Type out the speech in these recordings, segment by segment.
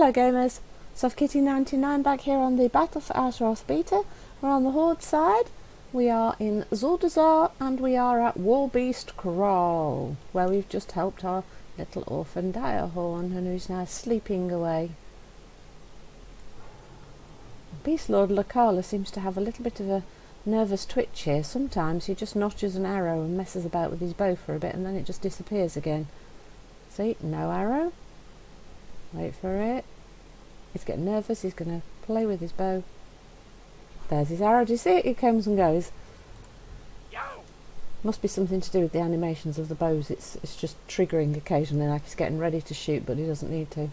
Hello gamers, SoftKitty99 back here on the Battle for Azeroth beta. We're on the Horde side, we are in Zuldazar and we are at Warlord Kraal, where we've just helped our little orphan Direhorn and who's now sleeping away. Warlord Kraal seems to have a little bit of a nervous twitch here. Sometimes he just notches an arrow and messes about with his bow for a bit and then it just disappears again. See, no arrow. Wait for it. He's getting nervous, he's going to play with his bow. There's his arrow, do you see it? He comes and goes. Must be something to do with the animations of the bows. It's just triggering occasionally, like he's getting ready to shoot, but he doesn't need to.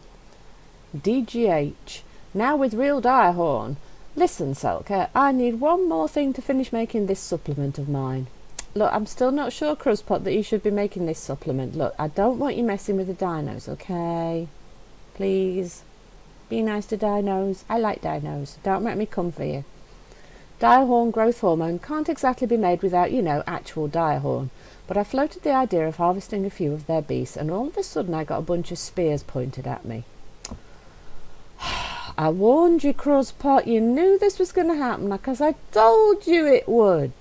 DGH. Now with real Direhorn. Listen, Selka, I need one more thing to finish making this supplement of mine. Look, I'm still not sure, Cruzpot, that you should be making this supplement. Look, I don't want you messing with the dinos, okay? Please. Be nice to dinos. I like dinos. Don't make me come for you. Direhorn growth hormone can't exactly be made without, you know, actual Direhorn. But I floated the idea of harvesting a few of their beasts, and all of a sudden I got a bunch of spears pointed at me. I warned you, Cruzpot. You knew this was going to happen, because I told you it would.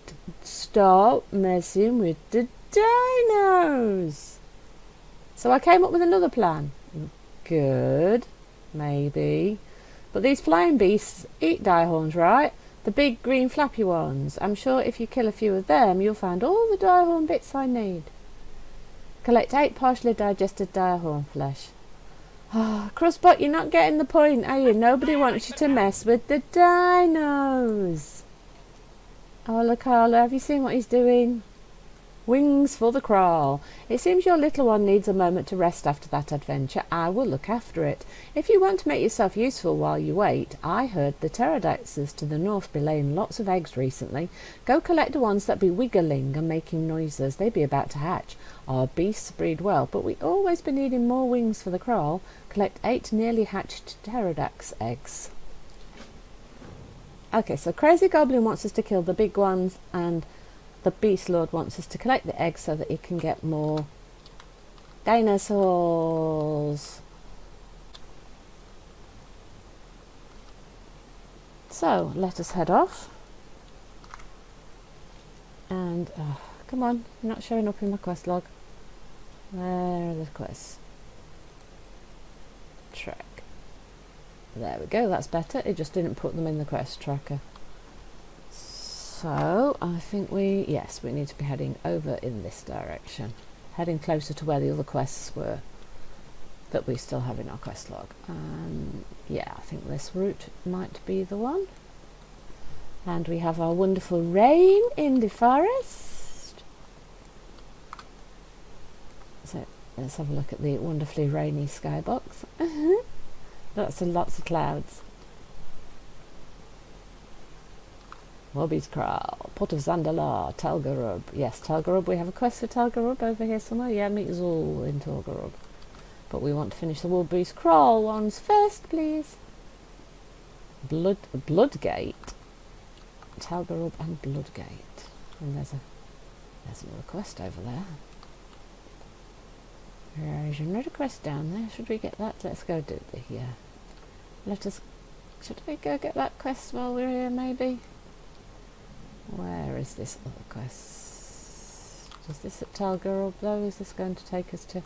Stop messing with the dinos. So I came up with another plan. Good, maybe. But these flying beasts eat Direhorns, right? The big green flappy ones. I'm sure if you kill a few of them, you'll find all the Direhorn bits I need. Collect 8 partially digested Direhorn flesh. Ah, Cruzpot, you're not getting the point, are you? Nobody wants you to mess with the dinos. Oh, look, Carla, have you seen what he's doing? Wings for the Kraal. It seems your little one needs a moment to rest after that adventure. I will look after it. If you want to make yourself useful while you wait, I heard the pterodactyls to the north be laying lots of eggs recently. Go collect the ones that be wiggling and making noises. They be about to hatch. Our beasts breed well, but we always be needing more wings for the Kraal. Collect 8 nearly hatched pterodactyl eggs. Okay, so Crazy Goblin wants us to kill the big ones, and the Beast Lord wants us to collect the eggs so that he can get more dinosaurs. So, let us head off. And, come on, you're not showing up in my quest log. Where are the quests? Track. There we go, that's better. It just didn't put them in the quest tracker. So, I think we need to be heading over in this direction. Heading closer to where the other quests were that we still have in our quest log. Yeah, I think this route might be the one. And we have our wonderful rain in the forest. So, let's have a look at the wonderfully rainy skybox. Lots and lots of clouds. Warlord Kraal, Port of Zandalar, Talgarub. Yes, Talgarub. We have a quest for Talgarub over here somewhere. Yeah, meet Zul in Talgarub. But we want to finish the Warlord Kraal ones first, please. Bloodgate. Talgarub and Bloodgate. And there's another quest over there. There is another quest down there. Should we get that? Let's go do the should we go get that quest while we're here, maybe? Where is this other quest? Is this at Talgarub though? Is this going to take us to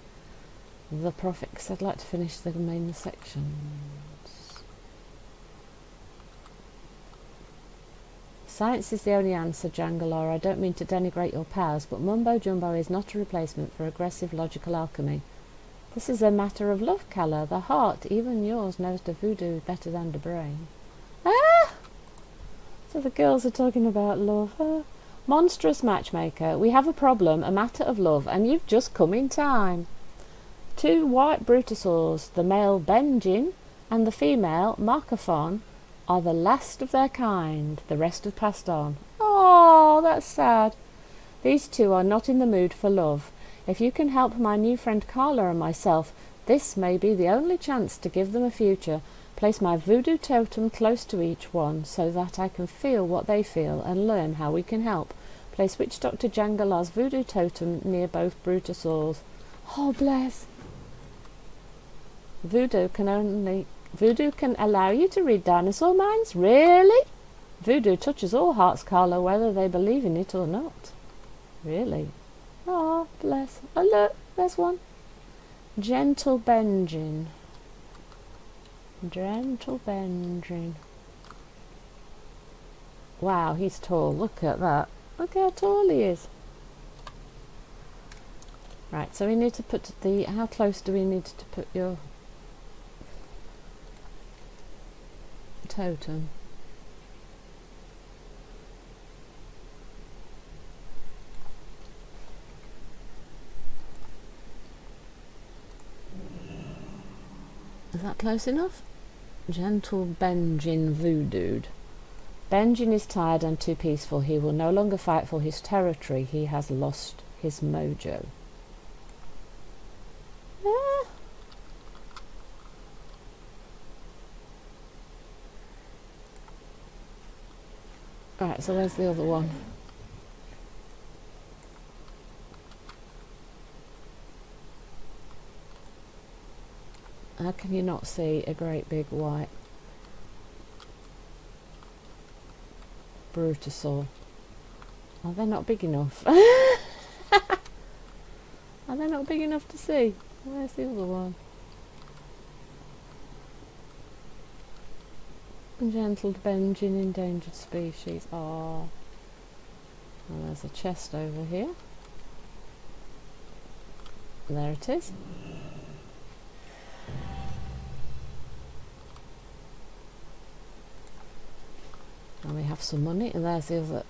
the Prophet? Because I'd like to finish the main sections. Science is the only answer, Jangalar. I don't mean to denigrate your powers, but Mumbo Jumbo is not a replacement for aggressive logical alchemy. This is a matter of love, Kala. The heart, even yours, knows the voodoo better than the brain. Ah! So the girls are talking about love. Monstrous matchmaker. We have a problem, a matter of love, and you've just come in time. 2 white Brutosaurs, the male Benjin and the female Marcophon, are the last of their kind. The rest have passed on. Oh, that's sad. These 2 are not in the mood for love. If you can help my new friend Carla and myself, this may be the only chance to give them a future. Place my voodoo totem close to each one so that I can feel what they feel and learn how we can help. Place Witch Dr. Jangalar's voodoo totem near both Brutosaurs. Oh, bless. Voodoo can only Voodoo can allow you to read dinosaur minds? Really? Voodoo touches all hearts, Carlo, whether they believe in it or not. Really? Oh, bless. Oh, look, there's one. Gentle Benjin. Gentle Benjin. Wow, he's tall. Look at that. Look how tall he is. Right, so we need to put the... How close do we need to put your totem? Is that close enough? Gentle Benjin voodooed. Benjin is tired and too peaceful. He will no longer fight for his territory. He has lost his mojo. Ah. Right, so where's the other one? How can you not see a great big white Brutosaur? Are they not big enough? Are they not big enough to see? Where's the other one? Gentle Benjin, endangered species. Oh, well, there's a chest over here. There it is. And we have some money, and there's the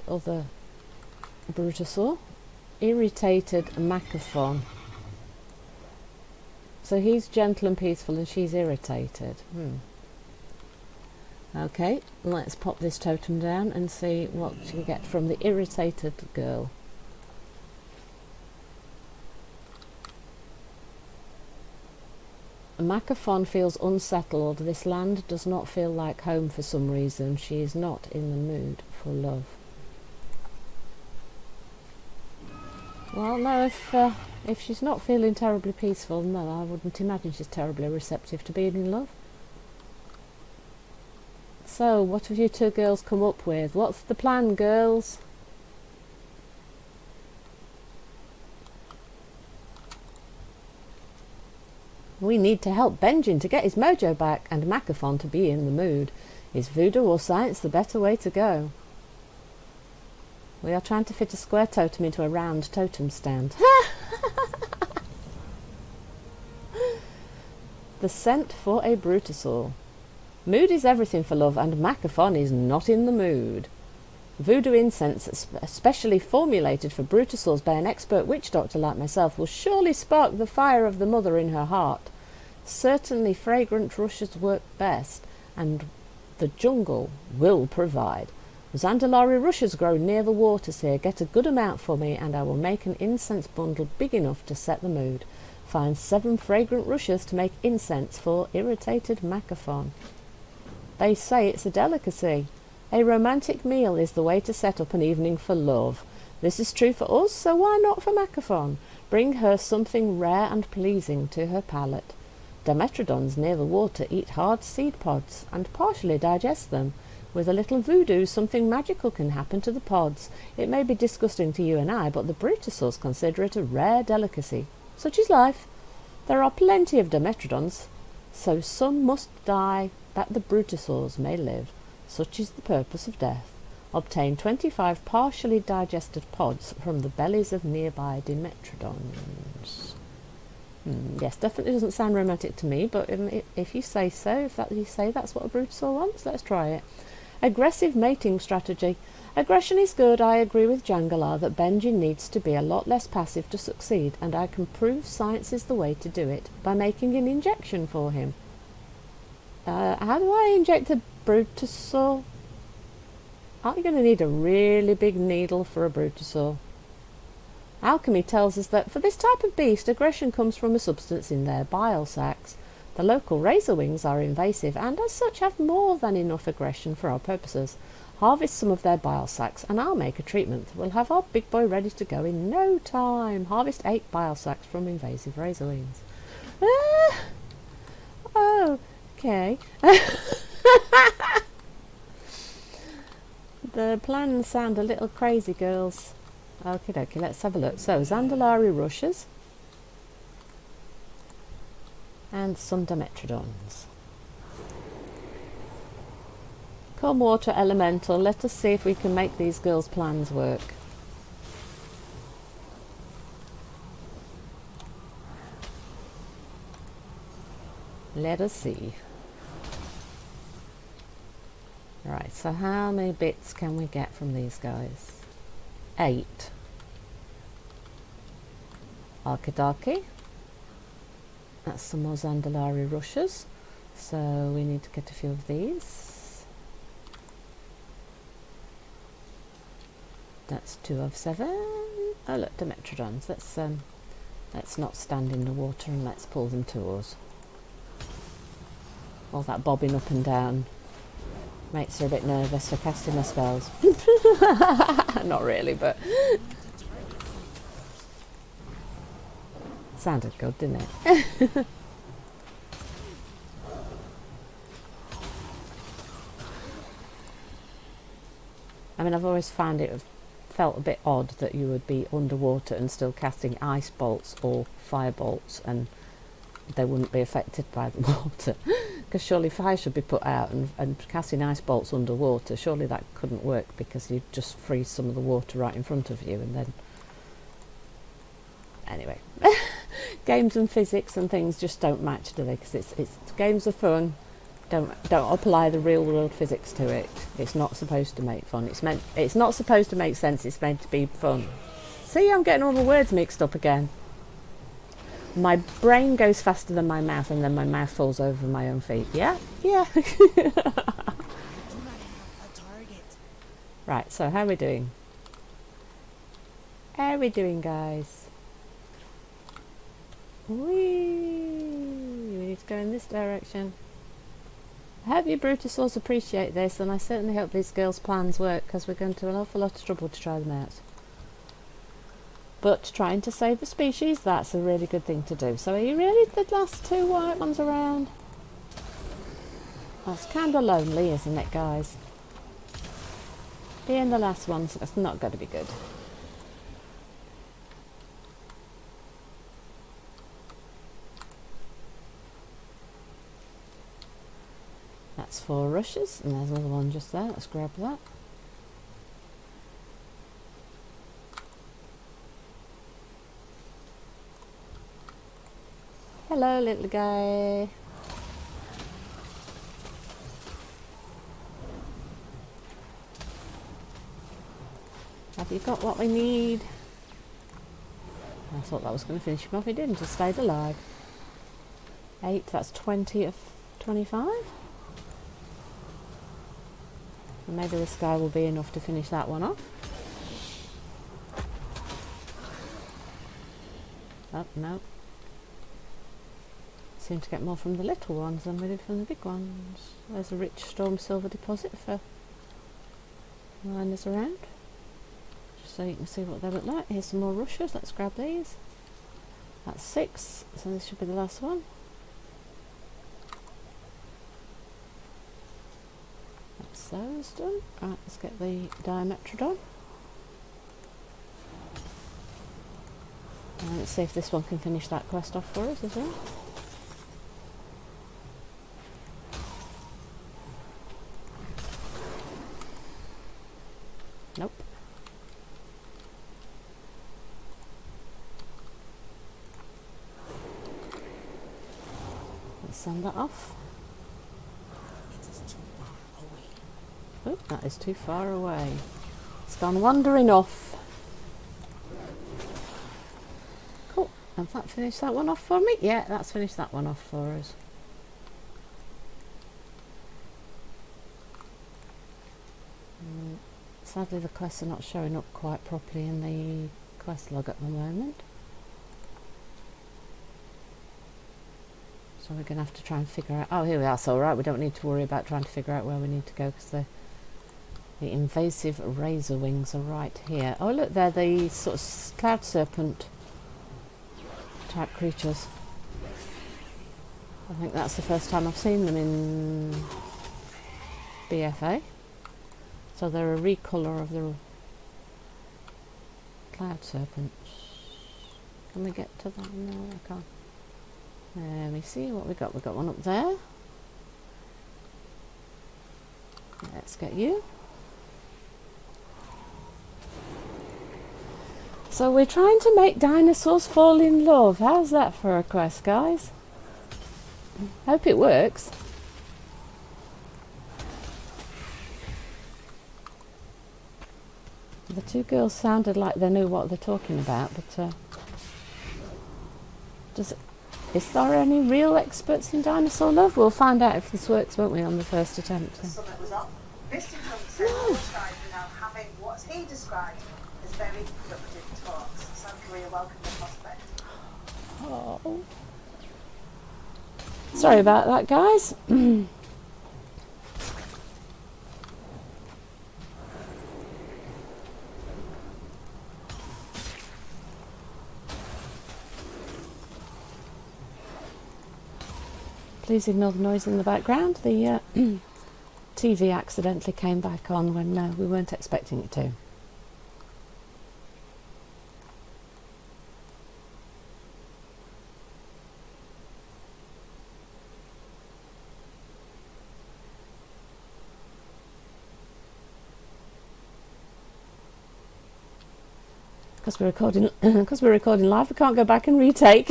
other Brutosaur. Irritated Macathon. So he's gentle and peaceful and she's irritated. Okay, let's pop this totem down and see what you can get from the irritated girl. Macathon feels unsettled. This land does not feel like home for some reason. She is not in the mood for love. Well, no, if she's not feeling terribly peaceful, no, I wouldn't imagine she's terribly receptive to being in love. So, what have you two girls come up with? What's the plan, girls? We need to help Benjin to get his mojo back and Macathon to be in the mood. Is voodoo or science the better way to go? We are trying to fit a square totem into a round totem stand. The scent for a Brutosaur. Mood is everything for love, and Macathon is not in the mood. Voodoo incense, specially formulated for Brutosaurs by an expert witch doctor like myself, will surely spark the fire of the mother in her heart. Certainly fragrant rushes work best, and the jungle will provide. Zandalari rushes grow near the waters here. Get a good amount for me, and I will make an incense bundle big enough to set the mood. Find 7 fragrant rushes to make incense for irritated Macathon. They say it's a delicacy. A romantic meal is the way to set up an evening for love. This is true for us, so why not for Macathon? Bring her something rare and pleasing to her palate. Dimetrodons near the water eat hard seed pods and partially digest them. With a little voodoo, something magical can happen to the pods. It may be disgusting to you and I, but the Brutosaurs consider it a rare delicacy. Such is life. There are plenty of Dimetrodons, so some must die that the Brutosaurs may live. Such is the purpose of death. Obtain 25 partially digested pods from the bellies of nearby Dimetrodons. Yes, definitely doesn't sound romantic to me, but if you say so, if you say that's what a Brutosaur wants, let's try it. Aggressive mating strategy. Aggression is good. I agree with Jangalar that Benjin needs to be a lot less passive to succeed, and I can prove science is the way to do it by making an injection for him. How do I inject a Brutosaur? Aren't you going to need a really big needle for a Brutosaur? Alchemy tells us that for this type of beast, aggression comes from a substance in their bile sacs. The local razorwings are invasive and as such have more than enough aggression for our purposes. Harvest some of their bile sacs and I'll make a treatment. We'll have our big boy ready to go in no time. Harvest 8 bile sacs from invasive razorwings. Oh, okay. The plans sound a little crazy, girls. Okie dokie, let's have a look. So, Zandalari rushes. And some Dimetrodons. Come water elemental, let us see if we can make these girls' plans work. Let us see. Right, so how many bits can we get from these guys? 8. Arkadaki. That's some more Zandalari rushes. So we need to get a few of these. That's 2 of 7. Oh look, Dimetrodons. Let's not stand in the water and let's pull them to us. All that bobbing up and down makes her a bit nervous for casting her spells. Not really, but sounded good, didn't it? I mean, I've always felt a bit odd that you would be underwater and still casting ice bolts or fire bolts and they wouldn't be affected by the water. Because surely fire should be put out, and casting ice bolts underwater, surely that couldn't work because you'd just freeze some of the water right in front of you and then... Anyway, games and physics and things just don't match, do they? Because it's games are fun. Don't apply the real world physics to it. It's not supposed to make fun. It's not supposed to make sense. It's meant to be fun. See, I'm getting all the words mixed up again. My brain goes faster than my mouth, and then my mouth falls over my own feet. Yeah, yeah. Right. So how are we doing? How are we doing, guys? We need to go in this direction. I hope you Brutosaurs appreciate this, and I certainly hope these girls' plans work, because we're going to an awful lot of trouble to try them out. But trying to save the species, that's a really good thing to do. So are you really the last 2 white ones around? That's kind of lonely, isn't it, guys? Being the last ones, that's not going to be good. That's 4 rushes, and there's another one just there. Let's grab that. Hello, little guy. Have you got what we need? I thought that was going to finish him off. He didn't. He stayed alive. 8. That's 20 of 25. And maybe this guy will be enough to finish that one off. Oh, no. Seem to get more from the little ones than we did from the big ones. There's a rich storm silver deposit for liners around. Just so you can see what they look like. Here's some more rushes. Let's grab these. That's 6, so this should be the last one. That's those done. Right, let's get the Dimetrodon. And let's see if this one can finish that quest off for us as well. Nope. Let's send that off. Oh, that is too far away. It's gone wandering off. Cool. Have that finished that one off for me? Yeah, that's finished that one off for us. Sadly, the quests are not showing up quite properly in the quest log at the moment. So we're going to have to try and figure out... Oh, here we are. So, alright, we don't need to worry about trying to figure out where we need to go, because the invasive razor wings are right here. Oh, look, they're the sort of cloud serpent type creatures. I think that's the first time I've seen them in BFA. So they're a recolour of the cloud serpents. Can we get to that? No, I can't. Let me see what we got. We've got one up there. Let's get you. So we're trying to make dinosaurs fall in love. How's that for a quest, guys? Hope it works. The two girls sounded like they knew what they're talking about, but is there any real experts in dinosaur love? We'll find out if this works, won't we, on the first attempt. The summit was up. Mr. Johnson both sides are now having what he described as very productive talks. South Korea welcomed the prospect. Oh. Sorry about that, guys. Please ignore the noise in the background. The TV accidentally came back on when we weren't expecting it to. Because we're recording live, we can't go back and retake.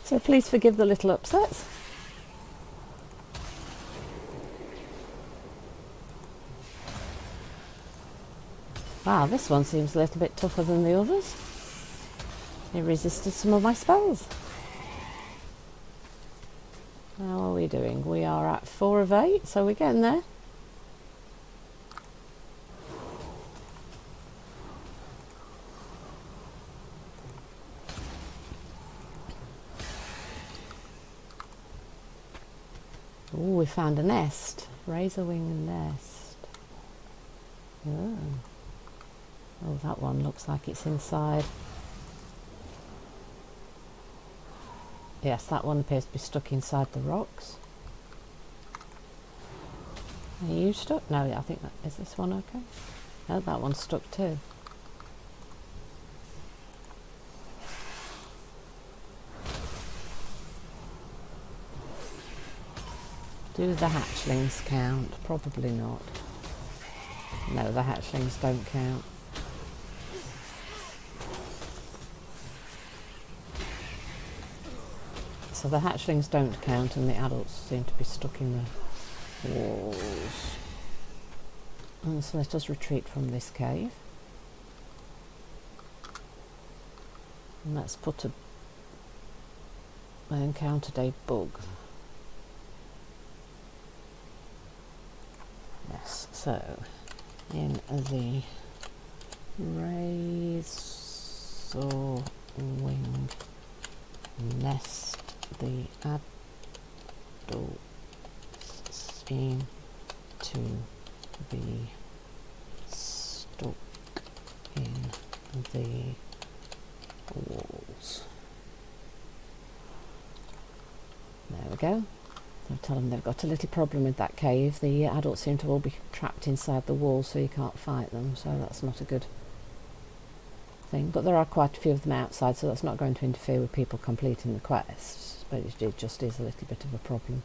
So please forgive the little upsets. Wow, this one seems a little bit tougher than the others. It resisted some of my spells. How are we doing? We are at 4 of 8, so we're getting there. Oh, we found a nest. Razorwing nest. Oh. Oh, that one looks like it's inside. Yes, that one appears to be stuck inside the rocks. Are you stuck? No, I think is this one okay? No, that one's stuck too. Do the hatchlings count? Probably not. No, the hatchlings don't count. So the hatchlings don't count and the adults seem to be stuck in the walls. And so let us retreat from this cave. And let's put I encountered a bug. Yes, so in the razorwing nest, the adults seem to be stuck in the walls. There we go. I'll tell them they've got a little problem with that cave. The adults seem to all be trapped inside the wall, so you can't fight them, so that's not a good thing. But there are quite a few of them outside, so that's not going to interfere with people completing the quest, but it just is a little bit of a problem.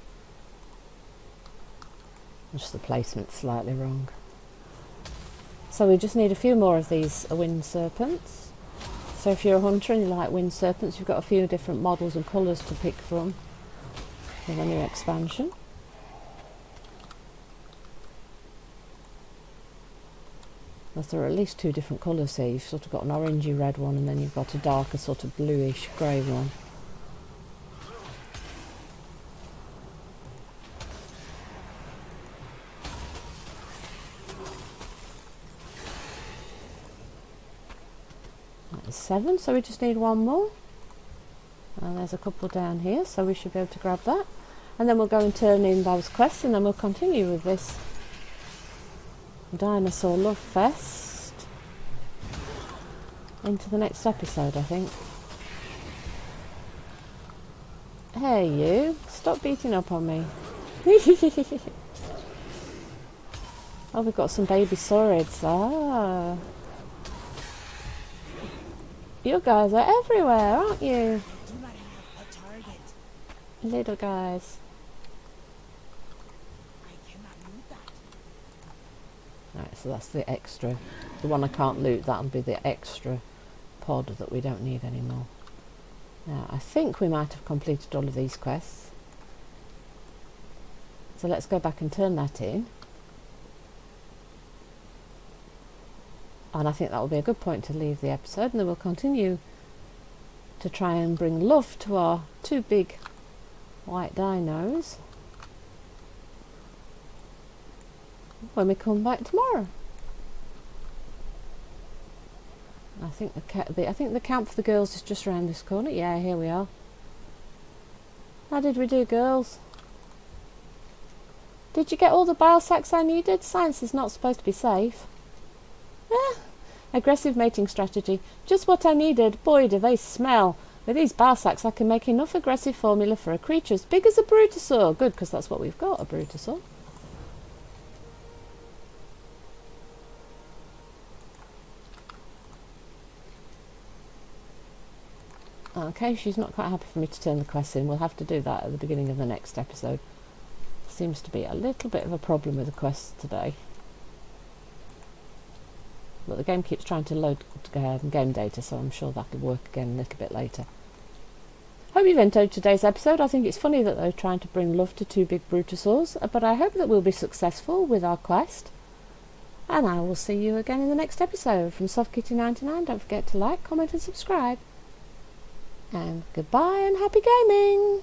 Just the placement's slightly wrong. So we just need a few more of these wind serpents. So if you're a hunter and you like wind serpents, you've got a few different models and colours to pick from with a new expansion. Because there are at least 2 different colours here. You've sort of got an orangey red one and then you've got a darker sort of bluish grey one. That is 7, so we just need 1 more. And there's a couple down here, so we should be able to grab that. And then we'll go and turn in those quests and then we'll continue with this Dinosaur Love Fest into the next episode, I think. Hey you, stop beating up on me. Oh, we've got some baby saurids. Ah. You guys are everywhere, aren't you? Little guys. Right, so that's the extra. The one I can't loot, that'll be the extra pod that we don't need anymore. Now, I think we might have completed all of these quests. So let's go back and turn that in. And I think that will be a good point to leave the episode, and then we'll continue to try and bring love to our two big white dinos when we come back tomorrow. I think the camp for the girls is just around this corner. Yeah, here we are. How did we do, girls? Did you get all the bile sacks I needed? Science is not supposed to be safe. Aggressive mating strategy. Just what I needed. Boy, do they smell. With these bile sacks, I can make enough aggressive formula for a creature as big as a Brutosaur. Good, because that's what we've got, a Brutosaur. Okay, she's not quite happy for me to turn the quest in. We'll have to do that at the beginning of the next episode. Seems to be a little bit of a problem with the quests today. But the game keeps trying to load game data, so I'm sure that'll work again a little bit later. Hope you've enjoyed today's episode. I think it's funny that they're trying to bring love to two big Brutosaurs, but I hope that we'll be successful with our quest. And I will see you again in the next episode. From SoftKitty99, don't forget to like, comment and subscribe. And goodbye and happy gaming!